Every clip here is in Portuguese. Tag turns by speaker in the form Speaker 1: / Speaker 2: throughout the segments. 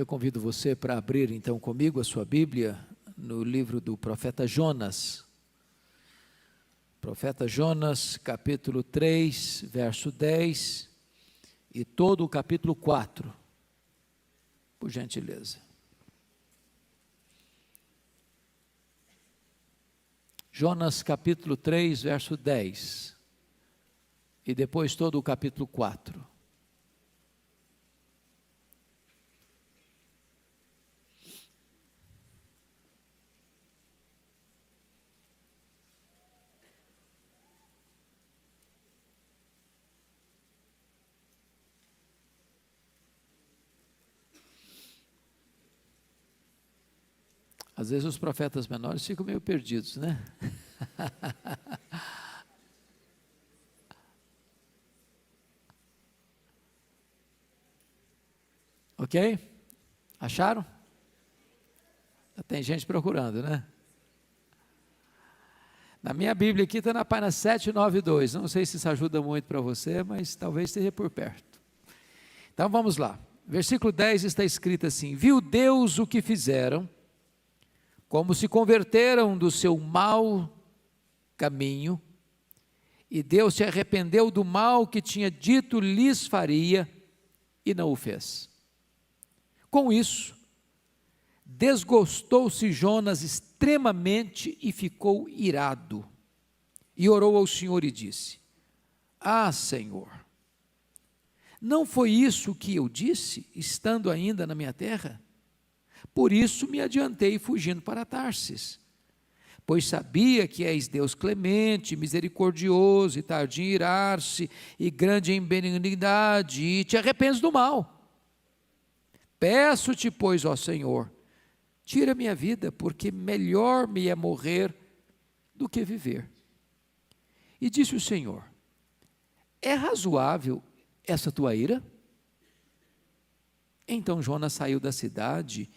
Speaker 1: Eu convido você para abrir então comigo a sua Bíblia no livro do profeta Jonas. Profeta Jonas, capítulo 3, verso 10 e todo o capítulo 4, por gentileza. Jonas, capítulo 3, verso 10 e depois todo o capítulo 4. Às vezes os profetas menores ficam meio perdidos, né? Ok? Acharam? Tem gente procurando, né? Na minha Bíblia aqui está na página 792. Não sei se isso ajuda muito para você, mas talvez esteja por perto. Então vamos lá. Versículo 10 está escrito assim: viu Deus o que fizeram, como se converteram do seu mau caminho, e Deus se arrependeu do mal que tinha dito lhes faria, e não o fez. Com isso, desgostou-se Jonas extremamente e ficou irado, e orou ao Senhor e disse: Ah, Senhor, não foi isso que eu disse, estando ainda na minha terra? Por isso me adiantei fugindo para Tarsis, pois sabia que és Deus clemente, misericordioso e tardio em irar-se, e grande em benignidade, e te arrependes do mal. Peço-te, pois, ó Senhor, tira minha vida, porque melhor me é morrer do que viver. E disse o Senhor: é razoável essa tua ira? Então Jonas saiu da cidade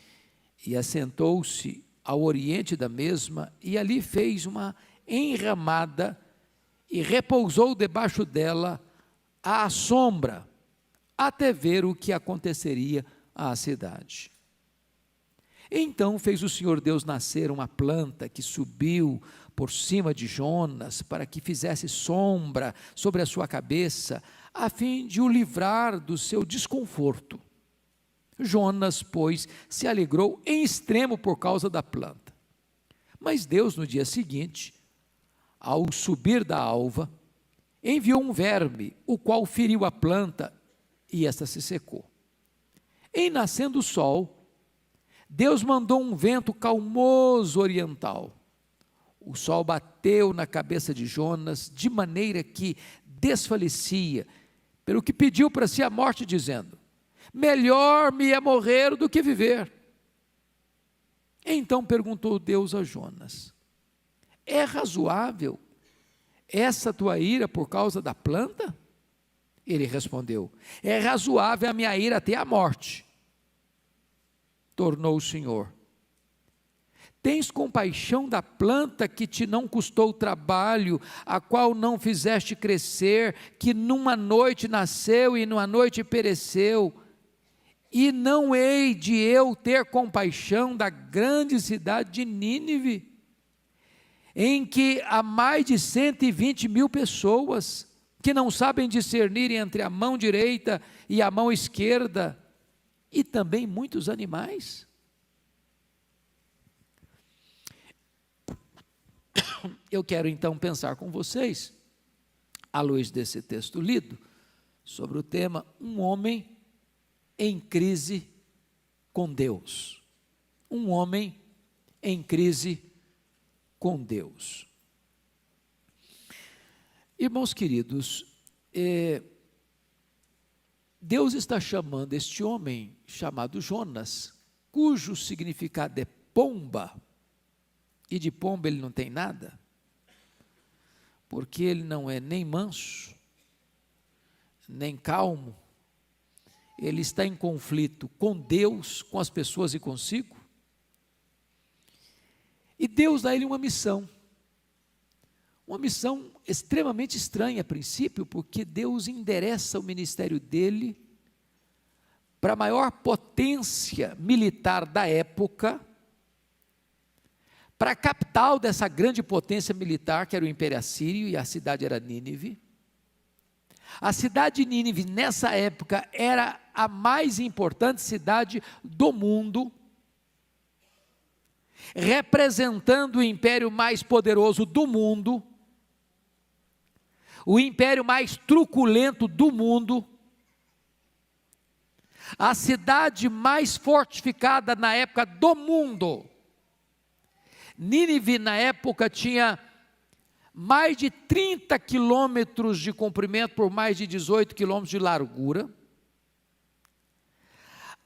Speaker 1: e assentou-se ao oriente da mesma, e ali fez uma enramada e repousou debaixo dela à sombra, até ver o que aconteceria à cidade. Então fez o Senhor Deus nascer uma planta que subiu por cima de Jonas, para que fizesse sombra sobre a sua cabeça, a fim de o livrar do seu desconforto. Jonas, pois, se alegrou em extremo por causa da planta. Mas Deus, no dia seguinte, ao subir da alva, enviou um verme, o qual feriu a planta, e esta se secou. Em nascendo o sol, Deus mandou um vento calmoso oriental. O sol bateu na cabeça de Jonas, de maneira que desfalecia, pelo que pediu para si a morte, dizendo: melhor me é morrer do que viver. Então perguntou Deus a Jonas: é razoável essa tua ira por causa da planta? Ele respondeu: é razoável a minha ira até a morte. Tornou o Senhor: tens compaixão da planta que te não custou trabalho, a qual não fizeste crescer, que numa noite nasceu e numa noite pereceu? E não hei de eu ter compaixão da grande cidade de Nínive, em que há mais de 120 mil pessoas, que não sabem discernir entre a mão direita e a mão esquerda, e também muitos animais? Eu quero então pensar com vocês, à luz desse texto lido, sobre o tema um homem em crise com Deus. Um homem em crise com Deus. Irmãos queridos, Deus está chamando este homem chamado Jonas, cujo significado é pomba, e de pomba ele não tem nada, porque ele não é nem manso, nem calmo. Ele está em conflito com Deus, com as pessoas e consigo. E Deus dá a ele uma missão extremamente estranha a princípio, porque Deus endereça o ministério dele para a maior potência militar da época, para a capital dessa grande potência militar, que era o Império Assírio, e a cidade era Nínive. A cidade de Nínive, nessa época, era a mais importante cidade do mundo, representando o império mais poderoso do mundo, o império mais truculento do mundo, a cidade mais fortificada na época do mundo. Nínive, na época, tinha mais de 30 quilômetros de comprimento por mais de 18 quilômetros de largura.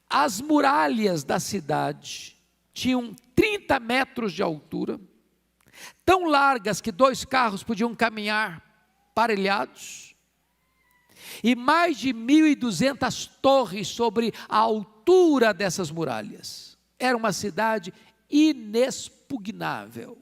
Speaker 1: As muralhas da cidade tinham 30 metros de altura, tão largas que 2 carros podiam caminhar parelhados, e mais de 1.200 torres sobre a altura dessas muralhas. Era uma cidade inexpugnável.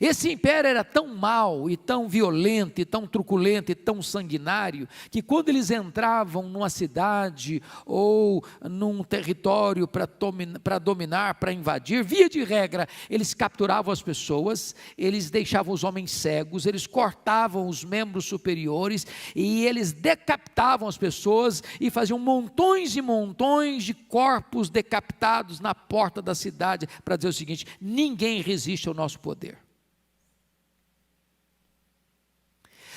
Speaker 1: Esse império era tão mau, e tão violento, e tão truculento, e tão sanguinário, que quando eles entravam numa cidade, ou num território para dominar, para invadir, via de regra, eles capturavam as pessoas, eles deixavam os homens cegos, eles cortavam os membros superiores, e eles decapitavam as pessoas, e faziam montões e montões de corpos decapitados na porta da cidade, para dizer o seguinte: ninguém resiste ao nosso poder.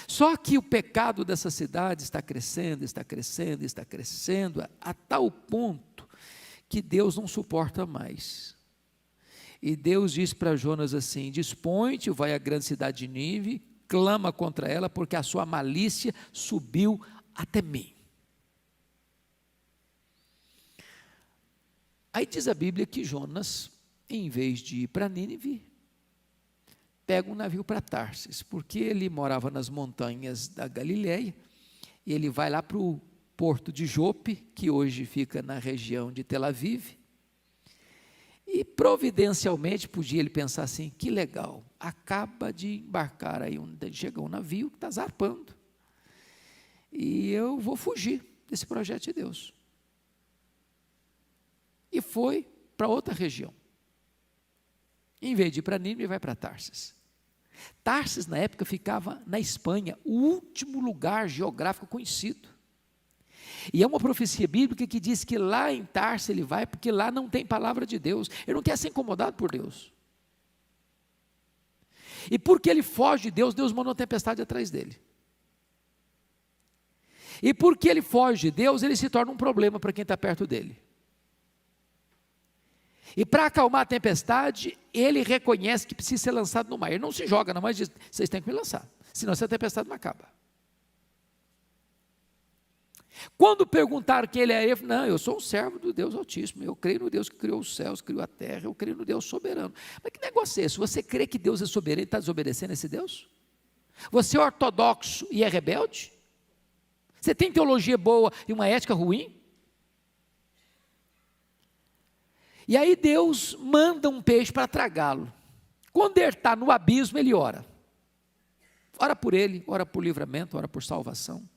Speaker 1: Só que o pecado dessa cidade está crescendo, está crescendo, está crescendo, a tal ponto que Deus não suporta mais. E Deus diz para Jonas assim: dispõe-te, vai à grande cidade de Nínive, clama contra ela, porque a sua malícia subiu até mim. Aí diz a Bíblia que Jonas, em vez de ir para Nínive, pega um navio para Tarsis, porque ele morava nas montanhas da Galileia, e ele vai lá para o porto de Jope, que hoje fica na região de Tel Aviv, e providencialmente podia ele pensar assim: que legal, acaba de embarcar aí, chega um navio que está zarpando, e eu vou fugir desse projeto de Deus. E foi para outra região. Em vez de ir para Nínive, vai para Tarsis. Tarsis, na época, ficava na Espanha, o último lugar geográfico conhecido. E é uma profecia bíblica que diz que lá em Tarsis ele vai, porque lá não tem palavra de Deus. Ele não quer ser incomodado por Deus. E porque ele foge de Deus, Deus manda uma tempestade atrás dele. E porque ele foge de Deus, ele se torna um problema para quem está perto dele. E para acalmar a tempestade, ele reconhece que precisa ser lançado no mar. Ele não se joga no mar e diz: vocês têm que me lançar, senão essa tempestade não acaba. Quando perguntaram quem ele é, ele falou: não, eu sou um servo do Deus Altíssimo, eu creio no Deus que criou os céus, criou a terra, eu creio no Deus soberano. Mas que negócio é esse? Você crê que Deus é soberano e está desobedecendo a esse Deus? Você é ortodoxo e é rebelde? Você tem teologia boa e uma ética ruim? E aí Deus manda um peixe para tragá-lo. Quando ele está no abismo, ele ora. Ora por ele, ora por livramento, ora por salvação.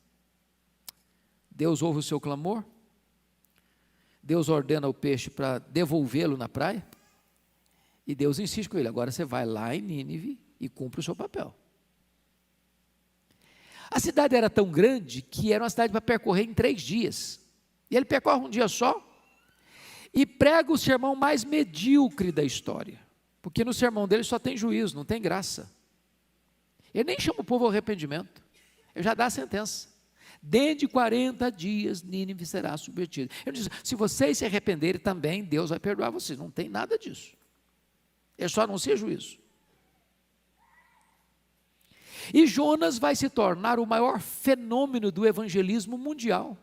Speaker 1: Deus ouve o seu clamor. Deus ordena o peixe para devolvê-lo na praia. E Deus insiste com ele: agora você vai lá em Nínive e cumpre o seu papel. A cidade era tão grande que era uma cidade para percorrer em 3 dias. E ele percorre um dia só. E prega o sermão mais medíocre da história, porque no sermão dele só tem juízo, não tem graça. Ele nem chama o povo ao arrependimento, ele já dá a sentença: dentro de 40 dias Nínive será subvertida. Ele diz: se vocês se arrependerem também, Deus vai perdoar vocês. Não tem nada disso, ele só anuncia juízo. E Jonas vai se tornar o maior fenômeno do evangelismo mundial.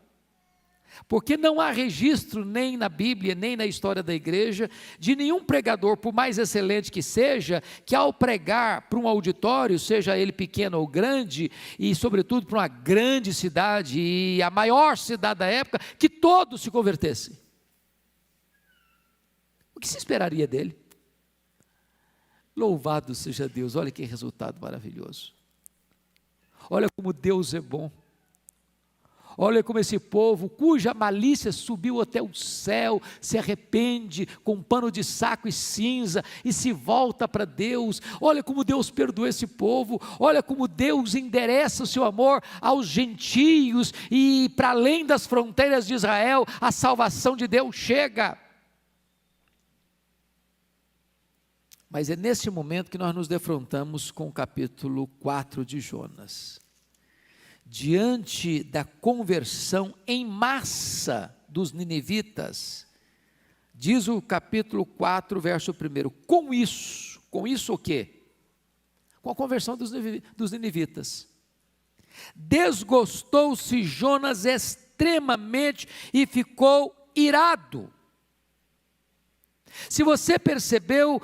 Speaker 1: Porque não há registro nem na Bíblia, nem na história da igreja, de nenhum pregador, por mais excelente que seja, que ao pregar para um auditório, seja ele pequeno ou grande, e sobretudo para uma grande cidade, e a maior cidade da época, que todos se convertessem. O que se esperaria dele? Louvado seja Deus, olha que resultado maravilhoso. Olha como Deus é bom. Olha como esse povo, cuja malícia subiu até o céu, se arrepende com um pano de saco e cinza e se volta para Deus. Olha como Deus perdoa esse povo. Olha como Deus endereça o seu amor aos gentios e para além das fronteiras de Israel, a salvação de Deus chega. Mas é nesse momento que nós nos defrontamos com o capítulo 4 de Jonas. Diante da conversão em massa dos ninivitas, diz o capítulo 4, verso 1, com isso o quê? Com a conversão dos ninivitas. Desgostou-se Jonas extremamente e ficou irado. Se você percebeu,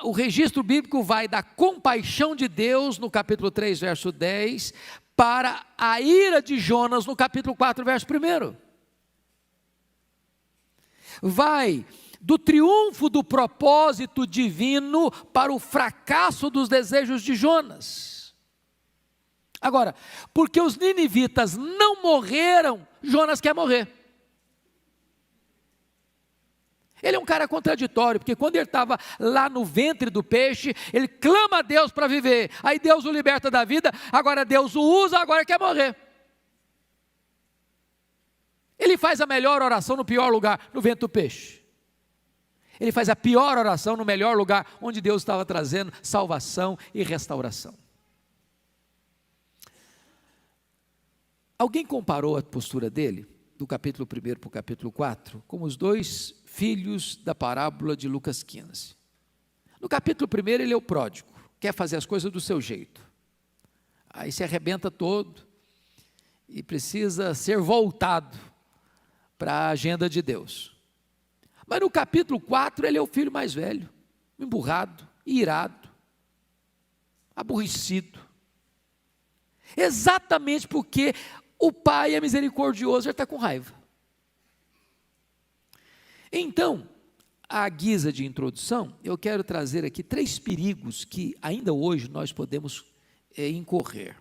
Speaker 1: o registro bíblico vai da compaixão de Deus, no capítulo 3, verso 10, para a ira de Jonas, no capítulo 4, verso 1. Vai do triunfo do propósito divino para o fracasso dos desejos de Jonas. Agora, porque os ninivitas não morreram, Jonas quer morrer. Ele é um cara contraditório, porque quando ele estava lá no ventre do peixe, ele clama a Deus para viver, aí Deus o liberta da vida, agora Deus o usa, agora quer morrer. Ele faz a melhor oração no pior lugar, no ventre do peixe. Ele faz a pior oração no melhor lugar, onde Deus estava trazendo salvação e restauração. Alguém comparou a postura dele, do capítulo 1 para o capítulo 4, como os dois filhos da parábola de Lucas 15. No capítulo 1 ele é o pródigo, quer fazer as coisas do seu jeito, aí se arrebenta todo e precisa ser voltado para a agenda de Deus. Mas no capítulo 4 ele é o filho mais velho, emburrado, irado, aborrecido, exatamente porque o pai é misericordioso, ele está com raiva. Então, à guisa de introdução, eu quero trazer aqui 3 perigos que ainda hoje nós podemos incorrer,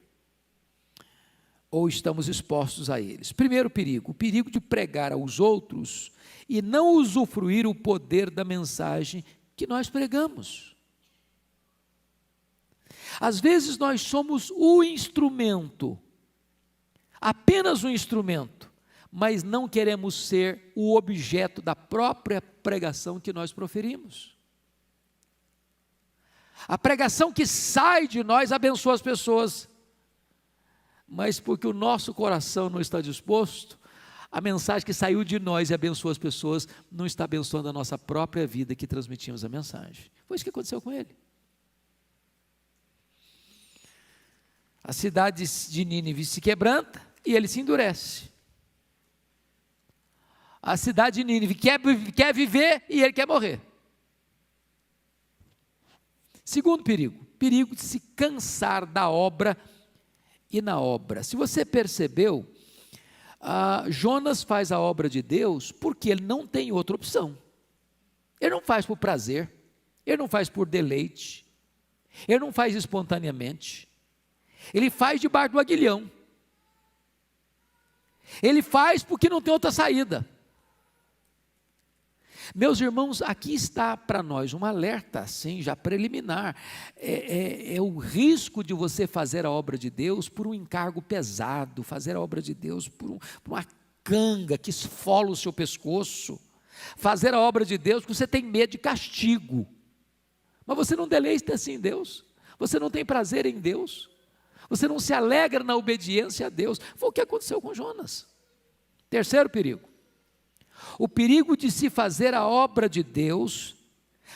Speaker 1: ou estamos expostos a eles. Primeiro perigo, o perigo de pregar aos outros e não usufruir o poder da mensagem que nós pregamos. Às vezes nós somos o instrumento, apenas um instrumento, mas não queremos ser o objeto da própria pregação que nós proferimos. A pregação que sai de nós abençoa as pessoas, mas porque o nosso coração não está disposto, a mensagem que saiu de nós e abençoa as pessoas, não está abençoando a nossa própria vida que transmitimos a mensagem. Foi isso que aconteceu com ele. A cidade de Nínive se quebranta e ele se endurece. A cidade de Nínive quer viver e ele quer morrer. Segundo perigo, perigo de se cansar da obra e na obra. Se você percebeu, Jonas faz a obra de Deus porque ele não tem outra opção. Ele não faz por prazer, ele não faz por deleite, ele não faz espontaneamente, ele faz debaixo do aguilhão. Ele faz porque não tem outra saída. Meus irmãos, aqui está para nós um alerta, assim, já preliminar, é o risco de você fazer a obra de Deus por um encargo pesado, fazer a obra de Deus por uma canga que esfola o seu pescoço, fazer a obra de Deus porque você tem medo de castigo, mas você não deleita assim em Deus, você não tem prazer em Deus, você não se alegra na obediência a Deus. Foi o que aconteceu com Jonas. Terceiro perigo, o perigo de se fazer a obra de Deus,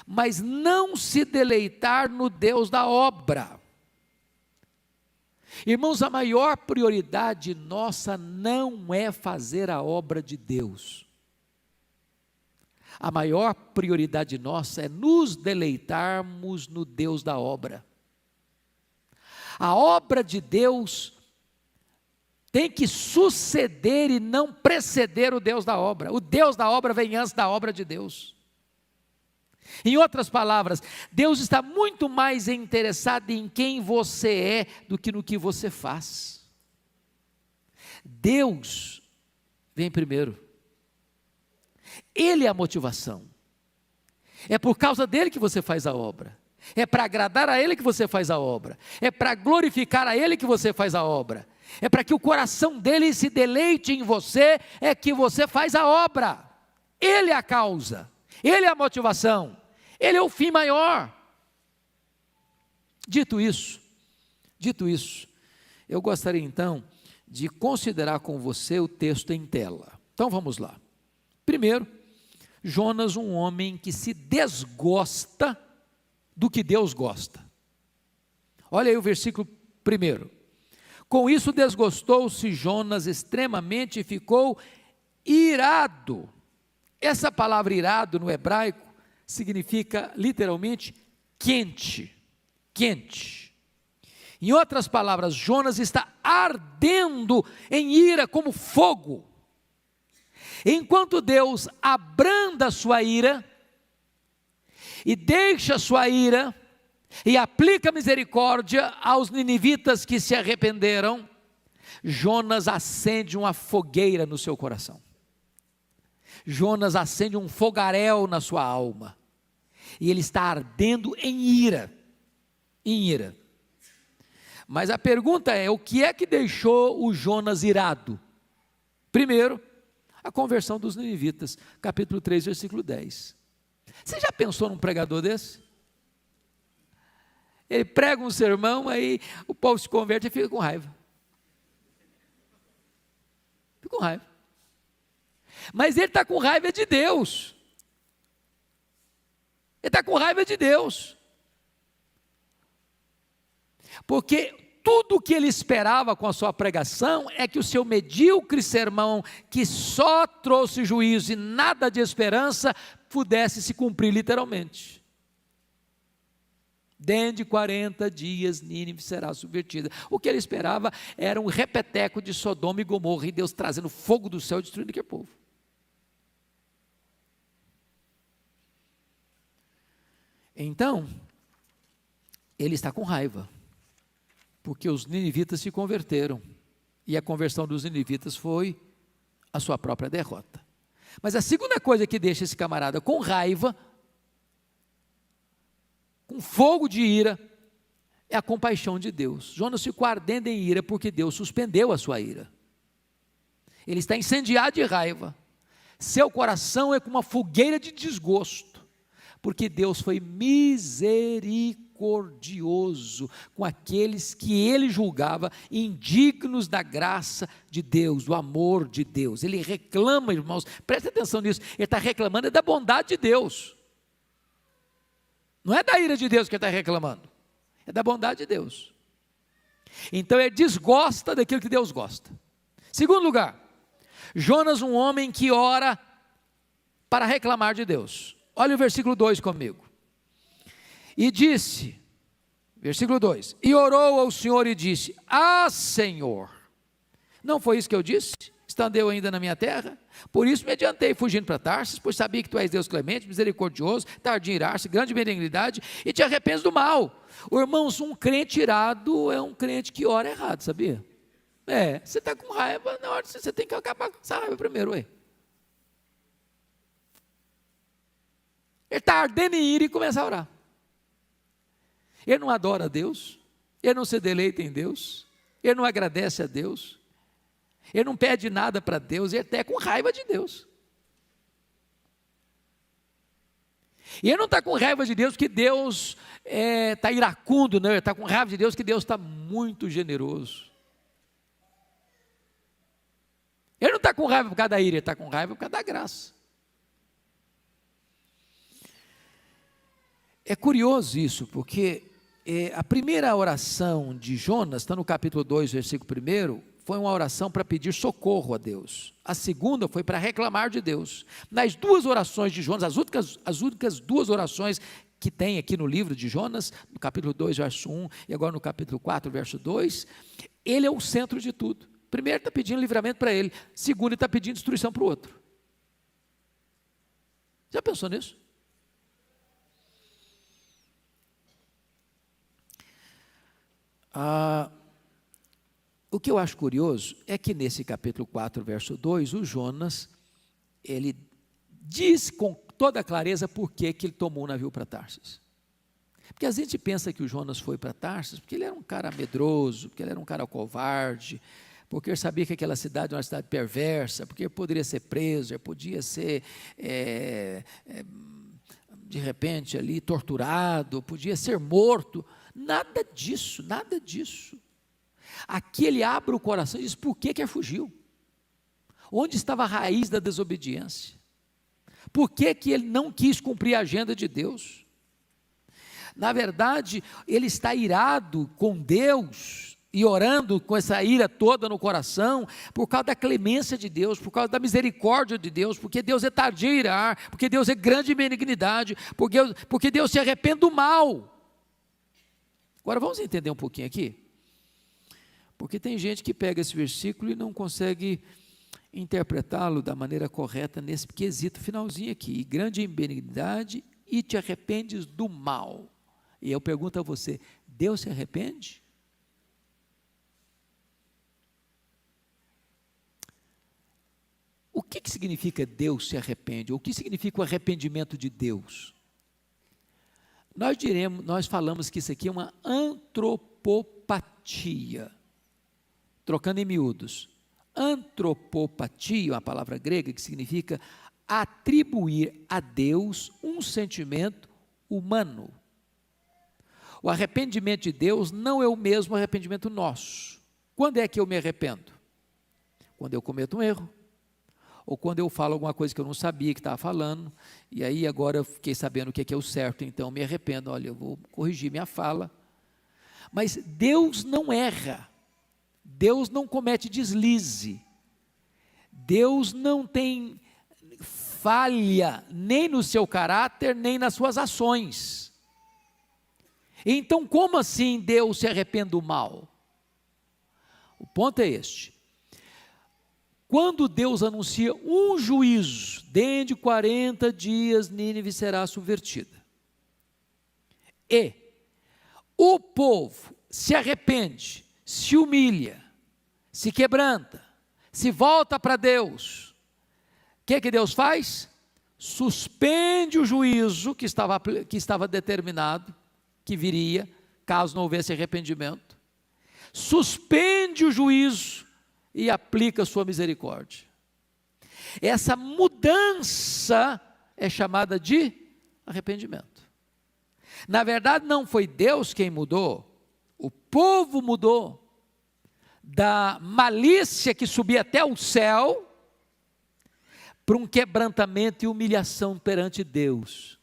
Speaker 1: mas não se deleitar no Deus da obra. Irmãos, a maior prioridade nossa não é fazer a obra de Deus. A maior prioridade nossa é nos deleitarmos no Deus da obra. A obra de Deus tem que suceder e não preceder o Deus da obra. O Deus da obra vem antes da obra de Deus. Em outras palavras, Deus está muito mais interessado em quem você é do que no que você faz. Deus vem primeiro. Ele é a motivação. É por causa dele que você faz a obra. É para agradar a ele que você faz a obra. É para glorificar a ele que você faz a obra. É para que o coração dele se deleite em você, é que você faz a obra. Ele é a causa. Ele é a motivação. Ele é o fim maior. Dito isso, eu gostaria então de considerar com você o texto em tela. Então vamos lá. Primeiro, Jonas, um homem que se desgosta do que Deus gosta. Olha aí o versículo 1. Com isso desgostou-se Jonas extremamente e ficou irado. Essa palavra irado no hebraico significa literalmente quente. Quente. Em outras palavras, Jonas está ardendo em ira como fogo. Enquanto Deus abranda sua ira e deixa sua ira e aplica misericórdia aos ninivitas que se arrependeram, Jonas acende uma fogueira no seu coração. Jonas acende um fogaréu na sua alma. E ele está ardendo em ira. Em ira. Mas a pergunta é, o que é que deixou o Jonas irado? Primeiro, a conversão dos ninivitas, capítulo 3, versículo 10. Você já pensou num pregador desse? Ele prega um sermão, aí o povo se converte e fica com raiva. Fica com raiva. Mas ele está com raiva de Deus. Ele está com raiva de Deus. Porque tudo o que ele esperava com a sua pregação é que o seu medíocre sermão, que só trouxe juízo e nada de esperança, pudesse se cumprir literalmente. Dentro de 40 dias Nínive será subvertida. O que ele esperava era um repeteco de Sodoma e Gomorra, e Deus trazendo fogo do céu e destruindo aquele povo. Então, ele está com raiva, porque os ninivitas se converteram, e a conversão dos ninivitas foi a sua própria derrota. Mas a segunda coisa que deixa esse camarada com raiva, com fogo de ira, é a compaixão de Deus. Jonas ficou ardendo em ira porque Deus suspendeu a sua ira. Ele está incendiado de raiva. Seu coração é como uma fogueira de desgosto, porque Deus foi misericordioso com aqueles que ele julgava indignos da graça de Deus, do amor de Deus. Ele reclama, irmãos, preste atenção nisso, ele está reclamando da bondade de Deus. Não é da ira de Deus que ele está reclamando, é da bondade de Deus. Então ele desgosta daquilo que Deus gosta. Segundo lugar, Jonas, um homem que ora para reclamar de Deus. Olha o versículo 2 comigo. E disse, versículo 2, e orou ao Senhor e disse, Senhor, não foi isso que eu disse? Estando eu ainda na minha terra? Por isso me adiantei fugindo para Tarsis, pois sabia que tu és Deus clemente, misericordioso, tardio em irar-se, grande benignidade, e te arrependes do mal. Irmãos, um crente irado é um crente que ora errado, sabia? Você está com raiva, na hora você tem que acabar com essa raiva primeiro, ué. Ele está ardendo em ira e começa a orar. Ele não adora a Deus, ele não se deleita em Deus, ele não agradece a Deus, ele não pede nada para Deus, ele até com raiva de Deus. E ele não está com raiva de Deus porque Deus está iracundo, não, ele está com raiva de Deus que Deus está muito generoso. Ele não está com raiva por causa da ira, ele está com raiva por causa da graça. É curioso isso, porque a primeira oração de Jonas, está no capítulo 2, versículo 1, foi uma oração para pedir socorro a Deus. A segunda foi para reclamar de Deus. Nas duas orações de Jonas, as únicas duas orações que tem aqui no livro de Jonas, no capítulo 2, verso 1, e agora no capítulo 4, verso 2, ele é o centro de tudo. Primeiro está pedindo livramento para ele, segundo ele está pedindo destruição para o outro. Já pensou nisso? O que eu acho curioso é que nesse capítulo 4, verso 2, o Jonas, ele diz com toda clareza por que ele tomou o navio para Tarsis. Porque a gente pensa que o Jonas foi para Tarsis porque ele era um cara medroso, porque ele era um cara covarde, porque ele sabia que aquela cidade era uma cidade perversa, porque ele poderia ser preso, ele podia ser, de repente, ali torturado, podia ser morto. Nada disso, nada disso. Aqui ele abre o coração e diz por que fugiu. Onde estava a raiz da desobediência? Por que ele não quis cumprir a agenda de Deus? Na verdade, ele está irado com Deus e orando com essa ira toda no coração, por causa da clemência de Deus, por causa da misericórdia de Deus, porque Deus é tardio em irar, porque Deus é grande em benignidade, porque Deus se arrepende do mal. Agora vamos entender um pouquinho aqui, porque tem gente que pega esse versículo e não consegue interpretá-lo da maneira correta nesse quesito finalzinho aqui, grande em benignidade e te arrependes do mal. E eu pergunto a você, Deus se arrepende? O que significa Deus se arrepende? O que significa o arrependimento de Deus? Nós falamos que isso aqui é uma antropopatia, trocando em miúdos. Antropopatia, uma palavra grega que significa atribuir a Deus um sentimento humano. O arrependimento de Deus não é o mesmo arrependimento nosso. Quando é que eu me arrependo? Quando eu cometo um erro, ou quando eu falo alguma coisa que eu não sabia que estava falando, e aí agora eu fiquei sabendo o que é o certo, então eu me arrependo, olha, eu vou corrigir minha fala. Mas Deus não erra, Deus não comete deslize, Deus não tem falha nem no seu caráter, nem nas suas ações. Então, como assim Deus se arrepende do mal? O ponto é este: quando Deus anuncia um juízo, dentro de 40 dias Nínive será subvertida, e o povo se arrepende, se humilha, se quebranta, se volta para Deus, o que Deus faz? Suspende o juízo que estava determinado, que viria, caso não houvesse arrependimento, suspende o juízo e aplica a sua misericórdia. Essa mudança é chamada de arrependimento. Na verdade, não foi Deus quem mudou, o povo mudou, da malícia que subia até o céu, para um quebrantamento e humilhação perante Deus.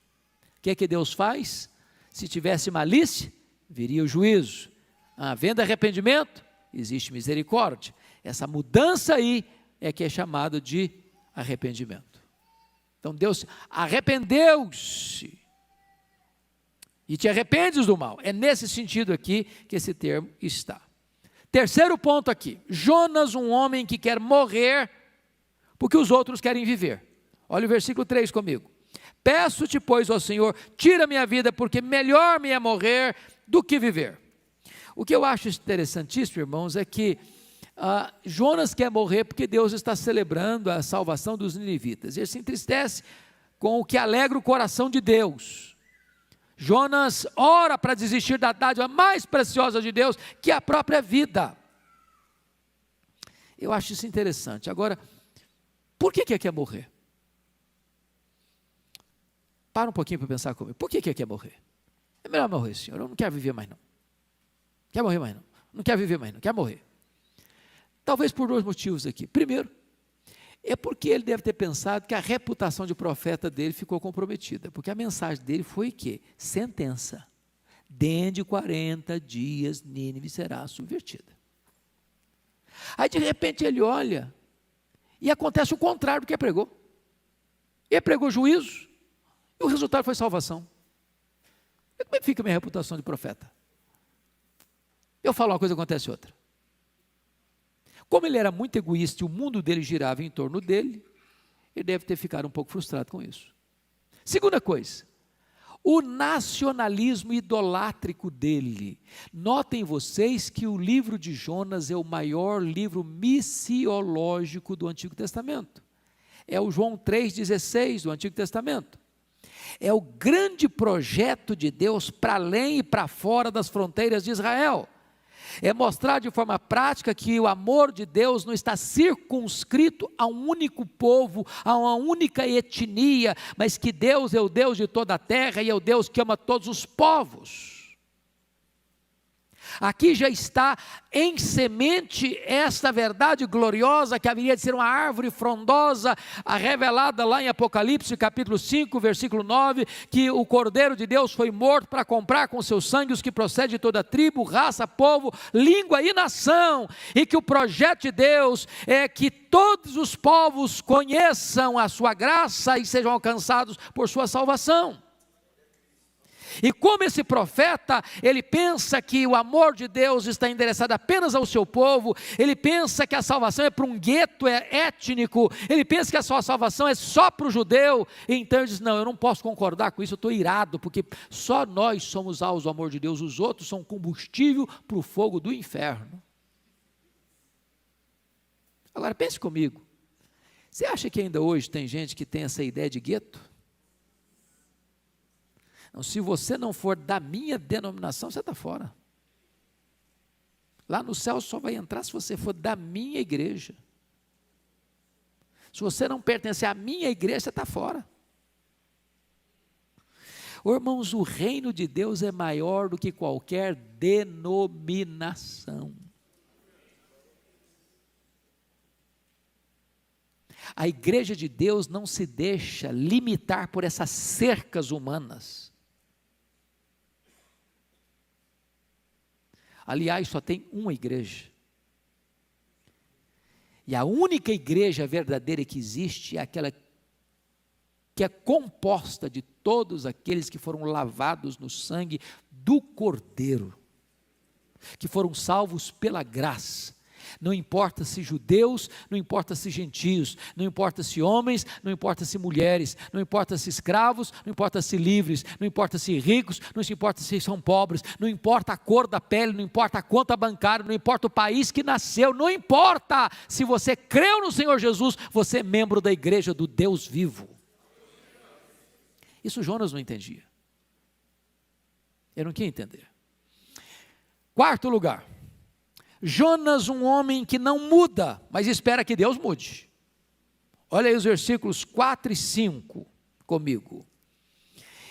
Speaker 1: O que Deus faz? Se tivesse malícia, viria o juízo. Havendo arrependimento, existe misericórdia. Essa mudança aí é que é chamado de arrependimento. Então Deus arrependeu-se e te arrependes do mal. É nesse sentido aqui que esse termo está. Terceiro ponto aqui, Jonas, um homem que quer morrer porque os outros querem viver. Olha o versículo 3 comigo. Peço-te, pois, ó Senhor, tira minha vida, porque melhor me é morrer do que viver. O que eu acho interessantíssimo, irmãos, é que Jonas quer morrer porque Deus está celebrando a salvação dos ninivitas. Ele se entristece com o que alegra o coração de Deus. Jonas ora para desistir da dádiva mais preciosa de Deus, que é a própria vida. Eu acho isso interessante. Agora, por que quer morrer? Para um pouquinho para pensar comigo. Por que quer morrer? É melhor morrer, Senhor. Eu não quero viver mais não. Quer morrer mais não. Não quer viver mais não. Quer morrer. Talvez por dois motivos aqui. Primeiro, é porque ele deve ter pensado que a reputação de profeta dele ficou comprometida. Porque a mensagem dele foi que? Sentença. Dentro de 40 dias Nínive será subvertida. Aí de repente ele olha e acontece o contrário do que ele pregou. Ele pregou juízo e o resultado foi salvação. E como é que fica a minha reputação de profeta? Eu falo uma coisa e acontece outra. Como ele era muito egoísta e o mundo dele girava em torno dele, ele deve ter ficado um pouco frustrado com isso. Segunda coisa, o nacionalismo idolátrico dele. Notem vocês que o livro de Jonas é o maior livro missiológico do Antigo Testamento. É o João 3,16 do Antigo Testamento. É o grande projeto de Deus para além e para fora das fronteiras de Israel. É mostrar de forma prática que o amor de Deus não está circunscrito a um único povo, a uma única etnia, mas que Deus é o Deus de toda a terra e é o Deus que ama todos os povos. Aqui já está em semente esta verdade gloriosa que haveria de ser uma árvore frondosa, revelada lá em Apocalipse capítulo 5, versículo 9, que o Cordeiro de Deus foi morto para comprar com seu sangue os que procedem de toda tribo, raça, povo, língua e nação, e que o projeto de Deus é que todos os povos conheçam a sua graça e sejam alcançados por sua salvação. E como esse profeta, ele pensa que o amor de Deus está endereçado apenas ao seu povo, ele pensa que a salvação é para um gueto étnico, ele pensa que a sua salvação é só para o judeu, então ele diz, não, eu não posso concordar com isso, eu estou irado, porque só nós somos alvos do amor de Deus, os outros são combustível para o fogo do inferno. Agora pense comigo, você acha que ainda hoje tem gente que tem essa ideia de gueto? Não, se você não for da minha denominação, você está fora. Lá no céu só vai entrar se você for da minha igreja. Se você não pertencer à minha igreja, você está fora. Irmãos, o reino de Deus é maior do que qualquer denominação. A igreja de Deus não se deixa limitar por essas cercas humanas. Aliás, só tem uma igreja. E a única igreja verdadeira que existe é aquela que é composta de todos aqueles que foram lavados no sangue do Cordeiro, que foram salvos pela graça. Não importa se judeus, não importa se gentios, não importa se homens, não importa se mulheres, não importa se escravos, não importa se livres, não importa se ricos, não importa se são pobres, não importa a cor da pele, não importa a conta bancária, não importa o país que nasceu, não importa se você creu no Senhor Jesus, você é membro da igreja do Deus vivo. Isso Jonas não entendia. Eu não queria entender. Quarto lugar. Jonas, um homem que não muda, mas espera que Deus mude. Olha aí os versículos 4 e 5 comigo.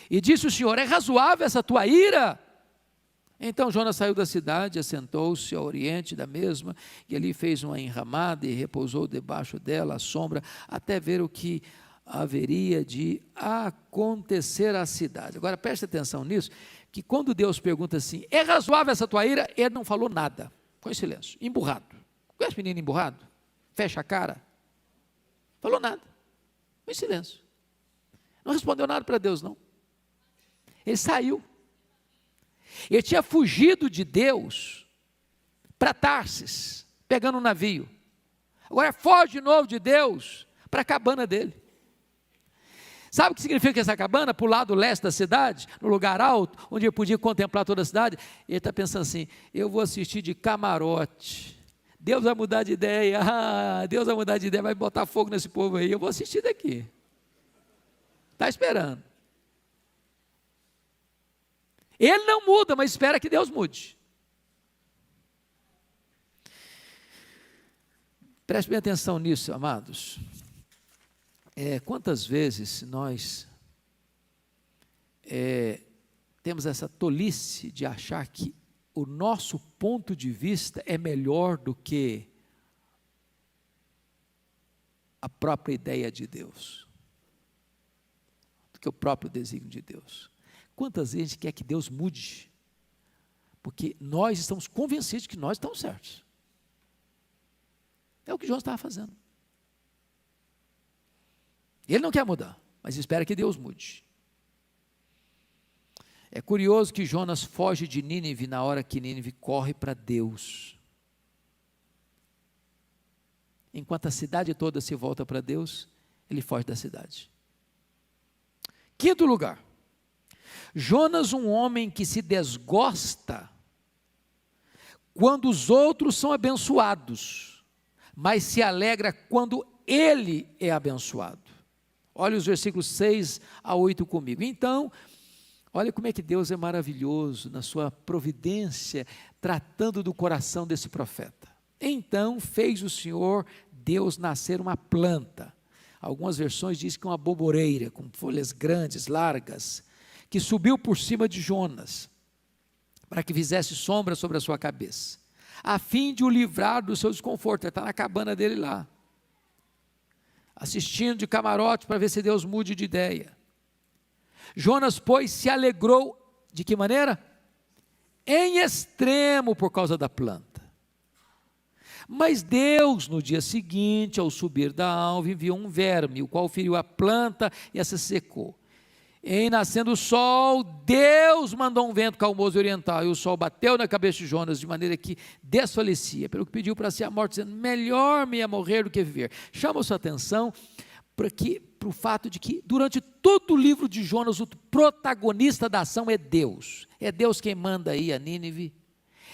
Speaker 1: E disse o Senhor, é razoável essa tua ira? Então Jonas saiu da cidade, assentou-se ao oriente da mesma, e ali fez uma enramada e repousou debaixo dela à sombra, até ver o que haveria de acontecer à cidade. Agora preste atenção nisso, que quando Deus pergunta assim, é razoável essa tua ira? Ele não falou nada. Ficou em silêncio, emburrado. Conhece menino emburrado? Fecha a cara. Falou nada. Ficou em silêncio. Não respondeu nada para Deus, não. Ele saiu. Ele tinha fugido de Deus para Tarsis, pegando um navio. Agora foge de novo de Deus para a cabana dele. Sabe o que significa essa cabana? Para o lado leste da cidade, no lugar alto, onde ele podia contemplar toda a cidade. Ele está pensando assim, eu vou assistir de camarote. Deus vai mudar de ideia, Deus vai mudar de ideia, vai botar fogo nesse povo aí, eu vou assistir daqui. Está esperando. Ele não muda, mas espera que Deus mude. Preste bem atenção nisso, amados. Quantas vezes nós temos essa tolice de achar que o nosso ponto de vista é melhor do que a própria ideia de Deus, do que o próprio desígnio de Deus. Quantas vezes a gente quer que Deus mude, porque nós estamos convencidos de que nós estamos certos. É o que Jonas estava fazendo. Ele não quer mudar, mas espera que Deus mude. É curioso que Jonas foge de Nínive na hora que Nínive corre para Deus. Enquanto a cidade toda se volta para Deus, ele foge da cidade. Quinto lugar. Jonas, um homem que se desgosta quando os outros são abençoados, mas se alegra quando ele é abençoado. Olha os versículos 6 a 8 comigo. Então, olha como é que Deus é maravilhoso na sua providência, tratando do coração desse profeta. Então fez o Senhor Deus nascer uma planta. Algumas versões dizem que uma boboreira, com folhas grandes, largas, que subiu por cima de Jonas, para que fizesse sombra sobre a sua cabeça, a fim de o livrar do seu desconforto. Ele está na cabana dele lá, assistindo de camarote para ver se Deus mude de ideia. Jonas, pois, se alegrou, de que maneira? Em extremo, por causa da planta. Mas Deus, no dia seguinte, ao subir da alva, enviou um verme, o qual feriu a planta e essa se secou. Em nascendo o sol, Deus mandou um vento calmoso e oriental, e o sol bateu na cabeça de Jonas, de maneira que desfalecia, pelo que pediu para si a morte, dizendo: melhor me é morrer do que viver. Chama a sua atenção para o fato de que, durante todo o livro de Jonas, o protagonista da ação é Deus. É Deus quem manda ir a Nínive.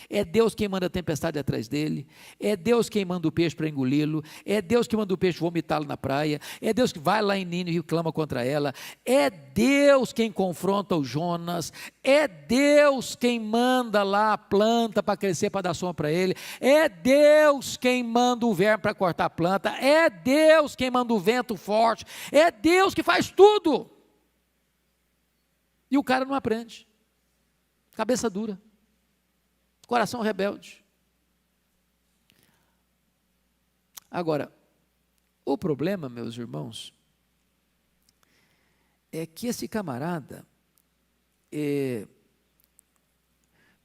Speaker 1: É Deus quem manda a tempestade atrás dele, é Deus quem manda o peixe para engoli-lo, é Deus que manda o peixe vomitá-lo na praia, é Deus que vai lá em Nínive e clama contra ela, é Deus quem confronta o Jonas, é Deus quem manda lá a planta para crescer, para dar sombra para ele, é Deus quem manda o verme para cortar a planta, é Deus quem manda o vento forte, é Deus que faz tudo. E o cara não aprende, cabeça dura. Coração rebelde. Agora, o problema, meus irmãos, é que esse camarada,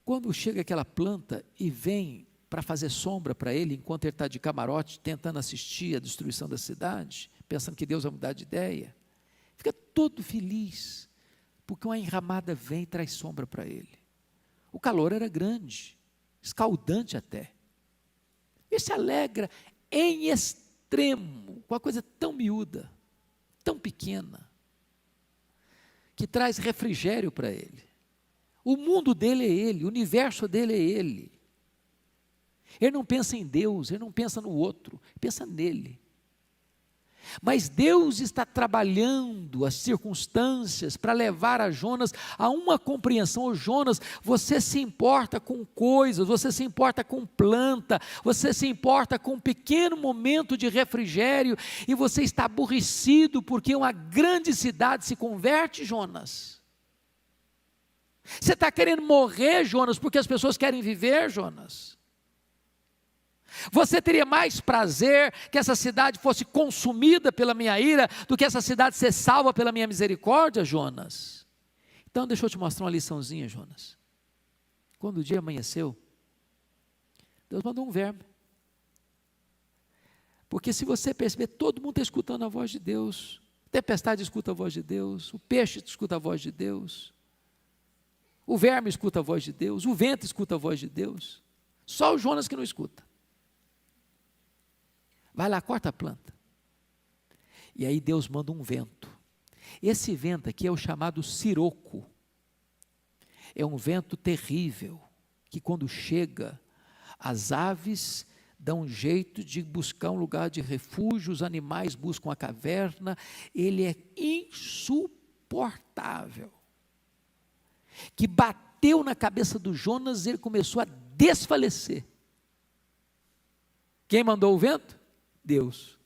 Speaker 1: quando chega aquela planta e vem para fazer sombra para ele, enquanto ele está de camarote, tentando assistir a destruição da cidade, pensando que Deus vai mudar de ideia, fica todo feliz, porque uma enramada vem e traz sombra para ele. O calor era grande, escaldante até. Ele se alegra em extremo, com a coisa tão miúda, tão pequena, que traz refrigério para ele. O mundo dele é ele, o universo dele é ele. Ele não pensa em Deus, ele não pensa no outro, ele pensa nele. Mas Deus está trabalhando as circunstâncias para levar a Jonas a uma compreensão. Ô Jonas, você se importa com coisas, você se importa com planta, você se importa com um pequeno momento de refrigério, e você está aborrecido porque uma grande cidade se converte, Jonas. Você está querendo morrer, Jonas, porque as pessoas querem viver, Jonas. Você teria mais prazer que essa cidade fosse consumida pela minha ira do que essa cidade ser salva pela minha misericórdia, Jonas? Então deixa eu te mostrar uma liçãozinha, Jonas. Quando o dia amanheceu, Deus mandou um verme. Porque se você perceber, todo mundo está escutando a voz de Deus. A tempestade escuta a voz de Deus, o peixe escuta a voz de Deus, o verme escuta a voz de Deus, o vento escuta a voz de Deus. Só o Jonas que não escuta. Vai lá, corta a planta. E aí Deus manda um vento. Esse vento aqui é o chamado siroco. É um vento terrível, que quando chega, as aves dão um jeito de buscar um lugar de refúgio, os animais buscam a caverna, ele é insuportável. Que bateu na cabeça do Jonas, ele começou a desfalecer. Quem mandou o vento? Deus.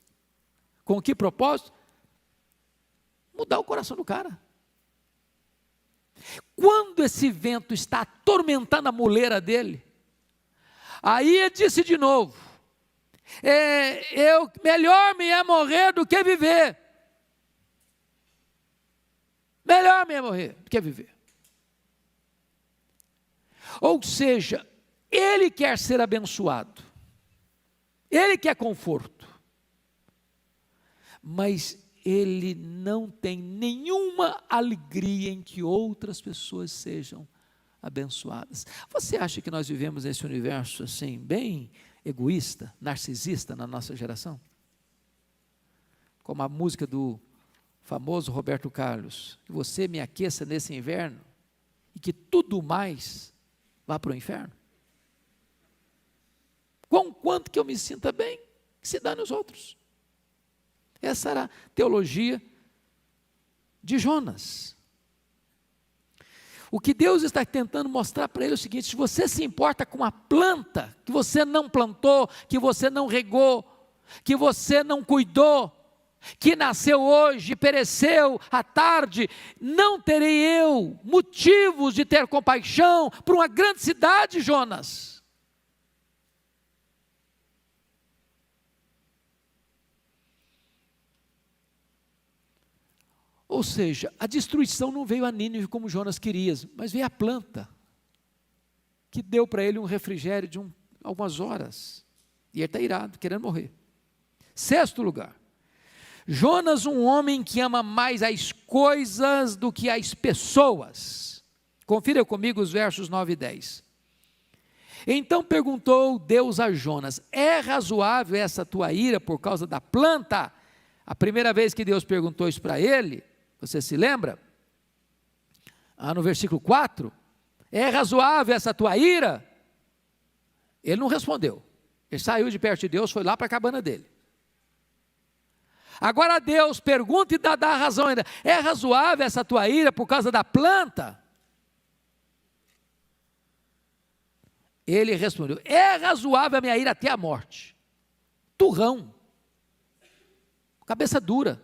Speaker 1: Com que propósito? Mudar o coração do cara. Quando esse vento está atormentando a moleira dele, aí ele disse de novo: melhor me é morrer do que viver. Melhor me é morrer do que viver. Ou seja, ele quer ser abençoado, ele quer conforto, mas ele não tem nenhuma alegria em que outras pessoas sejam abençoadas. Você acha que nós vivemos nesse universo assim, bem egoísta, narcisista na nossa geração? Como a música do famoso Roberto Carlos: que você me aqueça nesse inverno, e que tudo mais vá para o inferno? Quanto que eu me sinta bem, que se dane os outros. Essa era a teologia de Jonas. O que Deus está tentando mostrar para ele é o seguinte: se você se importa com a planta que você não plantou, que você não regou, que você não cuidou, que nasceu hoje e pereceu à tarde, não terei eu motivos de ter compaixão por uma grande cidade, Jonas. Ou seja, a destruição não veio a Nínive como Jonas queria, mas veio a planta, que deu para ele um refrigério de algumas horas, e ele está irado, querendo morrer. 6º lugar, Jonas, um homem que ama mais as coisas do que as pessoas. Confira comigo os versos 9 e 10. Então perguntou Deus a Jonas: é razoável essa tua ira por causa da planta? A primeira vez que Deus perguntou isso para ele, você se lembra? No versículo 4, é razoável essa tua ira? Ele não respondeu, ele saiu de perto de Deus, foi lá para a cabana dele. Agora Deus pergunta e dá a razão ainda: é razoável essa tua ira por causa da planta? Ele respondeu: é razoável a minha ira até a morte. Turrão, cabeça dura,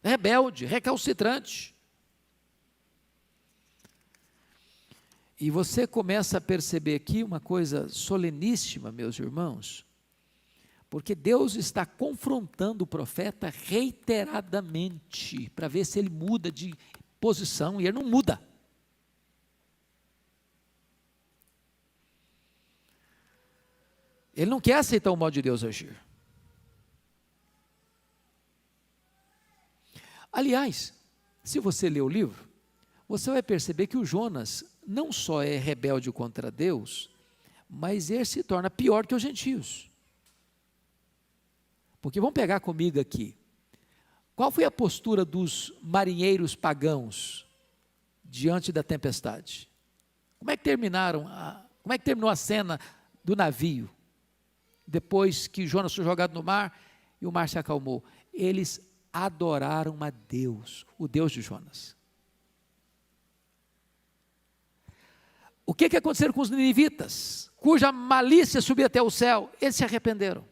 Speaker 1: rebelde, recalcitrante. E você começa a perceber aqui uma coisa soleníssima, meus irmãos, porque Deus está confrontando o profeta reiteradamente, para ver se ele muda de posição, e ele não muda. Ele não quer aceitar o modo de Deus agir. Aliás, se você ler o livro, você vai perceber que o Jonas não só é rebelde contra Deus, mas ele se torna pior que os gentios. Porque vamos pegar comigo aqui, qual foi a postura dos marinheiros pagãos diante da tempestade? Como é que terminou a cena do navio, depois que Jonas foi jogado no mar e o mar se acalmou? Eles adoraram a Deus, o Deus de Jonas. O que aconteceu com os ninivitas, cuja malícia subia até o céu? Eles se arrependeram.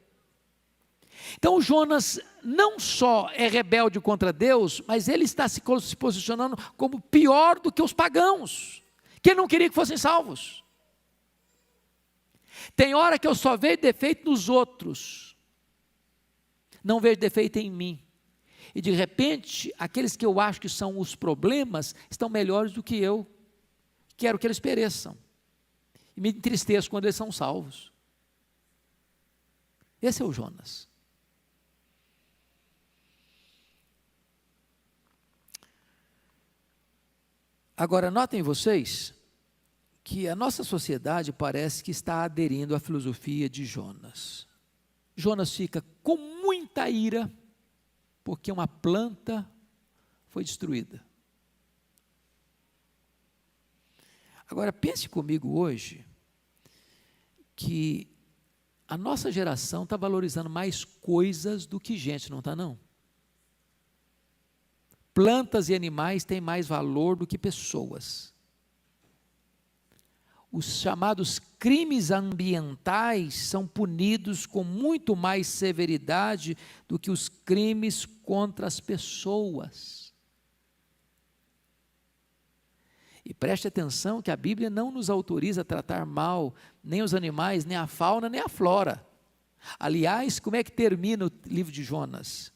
Speaker 1: Então Jonas não só é rebelde contra Deus, mas ele está se posicionando como pior do que os pagãos, que não queria que fossem salvos. Tem hora que eu só vejo defeito nos outros, não vejo defeito em mim. E de repente, aqueles que eu acho que são os problemas, estão melhores do que eu. Quero que eles pereçam. E me entristeço quando eles são salvos. Esse é o Jonas. Agora, notem vocês que a nossa sociedade parece que está aderindo à filosofia de Jonas. Jonas fica com muita ira, porque uma planta foi destruída. Agora, pense comigo hoje, que a nossa geração está valorizando mais coisas do que gente, não está não? Plantas e animais têm mais valor do que pessoas. Os chamados crimes ambientais são punidos com muito mais severidade do que os crimes contra as pessoas. E preste atenção que a Bíblia não nos autoriza a tratar mal nem os animais, nem a fauna, nem a flora. Aliás, como é que termina o livro de Jonas?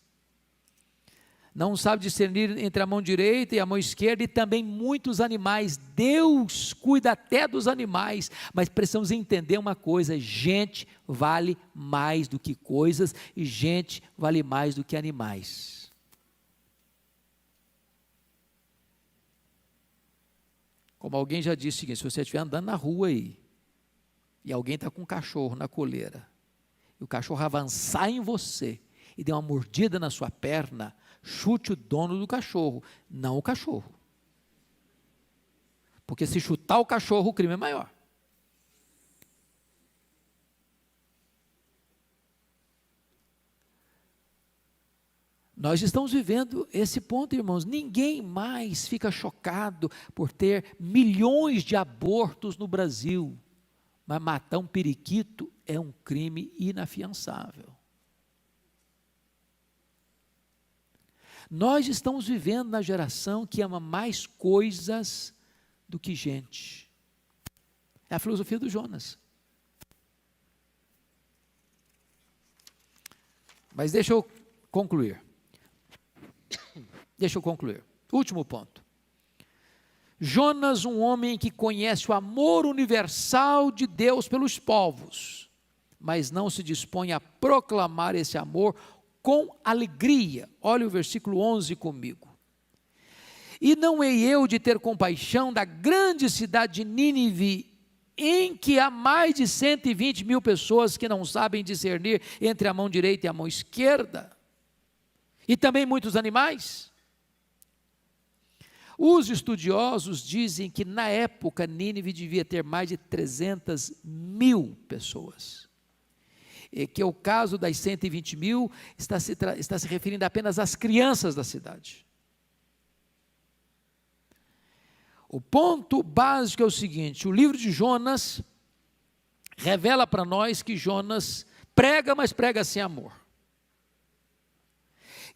Speaker 1: Não sabe discernir entre a mão direita e a mão esquerda, e também muitos animais. Deus cuida até dos animais, mas precisamos entender uma coisa: gente vale mais do que coisas, e gente vale mais do que animais. Como alguém já disse o seguinte: se você estiver andando na rua aí, e alguém está com um cachorro na coleira, e o cachorro avançar em você, e der uma mordida na sua perna, chute o dono do cachorro, não o cachorro. Porque se chutar o cachorro, o crime é maior. Nós estamos vivendo esse ponto, irmãos. Ninguém mais fica chocado por ter milhões de abortos no Brasil. Mas matar um periquito é um crime inafiançável. Nós estamos vivendo na geração que ama mais coisas do que gente. É a filosofia do Jonas. Mas deixa eu concluir. Último ponto. Jonas, um homem que conhece o amor universal de Deus pelos povos, mas não se dispõe a proclamar esse amor com alegria. Olha o versículo 11 comigo. E não hei eu de ter compaixão da grande cidade de Nínive, em que há mais de 120 mil pessoas que não sabem discernir entre a mão direita e a mão esquerda, e também muitos animais. Os estudiosos dizem que na época Nínive devia ter mais de 300 mil pessoas, e que o caso das 120 mil está se referindo apenas às crianças da cidade. O ponto básico é o seguinte: o livro de Jonas revela para nós que Jonas prega, mas prega sem amor.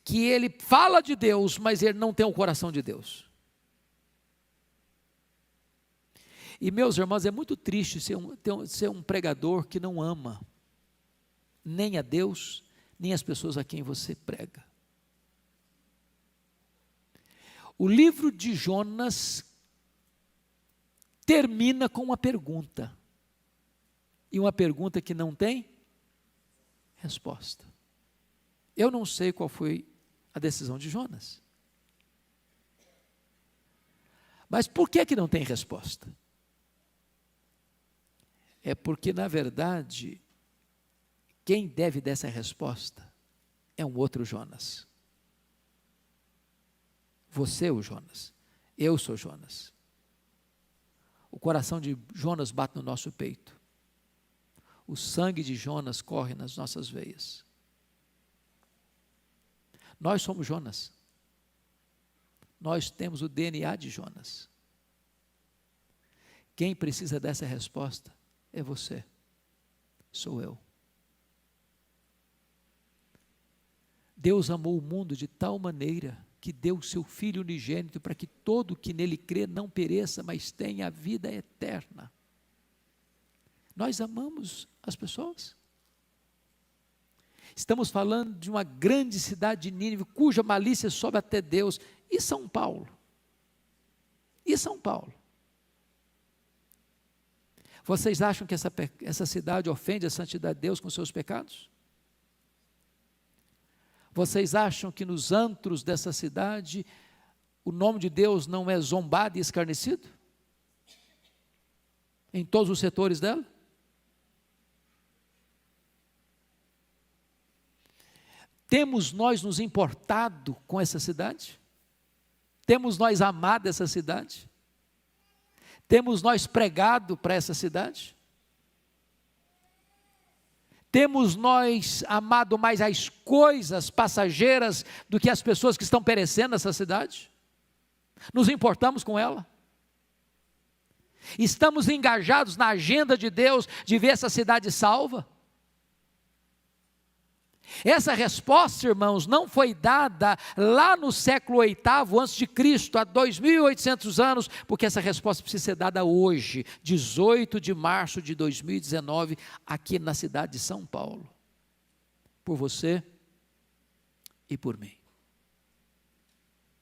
Speaker 1: Que ele fala de Deus, mas ele não tem o coração de Deus. E meus irmãos, é muito triste ser um pregador que não ama nem a Deus, nem as pessoas a quem você prega. O livro de Jonas termina com uma pergunta, e uma pergunta que não tem resposta. Eu não sei qual foi a decisão de Jonas, mas por que não tem resposta? É porque, na verdade, quem deve dessa resposta é um outro Jonas. Você é o Jonas, eu sou Jonas. O coração de Jonas bate no nosso peito. O sangue de Jonas corre nas nossas veias. Nós somos Jonas. Nós temos o DNA de Jonas. Quem precisa dessa resposta é você, sou eu. Deus amou o mundo de tal maneira que deu o seu Filho unigênito para que todo que nele crê não pereça, mas tenha a vida eterna. Nós amamos as pessoas. Estamos falando de uma grande cidade de Nínive, cuja malícia sobe até Deus. E São Paulo? E São Paulo? Vocês acham que essa cidade ofende a santidade de Deus com seus pecados? Vocês acham que nos antros dessa cidade o nome de Deus não é zombado e escarnecido? Em todos os setores dela? Temos nós nos importado com essa cidade? Temos nós amado essa cidade? Temos nós pregado para essa cidade? Temos nós amado mais as coisas passageiras do que as pessoas que estão perecendo nessa cidade? Nos importamos com ela? Estamos engajados na agenda de Deus de ver essa cidade salva? Essa resposta, irmãos, não foi dada lá no século VIII a.C., há 2.800 anos, porque essa resposta precisa ser dada hoje, 18 de março de 2019, aqui na cidade de São Paulo, por você e por mim.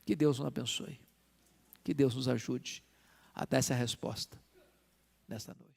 Speaker 1: Que Deus nos abençoe, que Deus nos ajude a dar essa resposta nesta noite.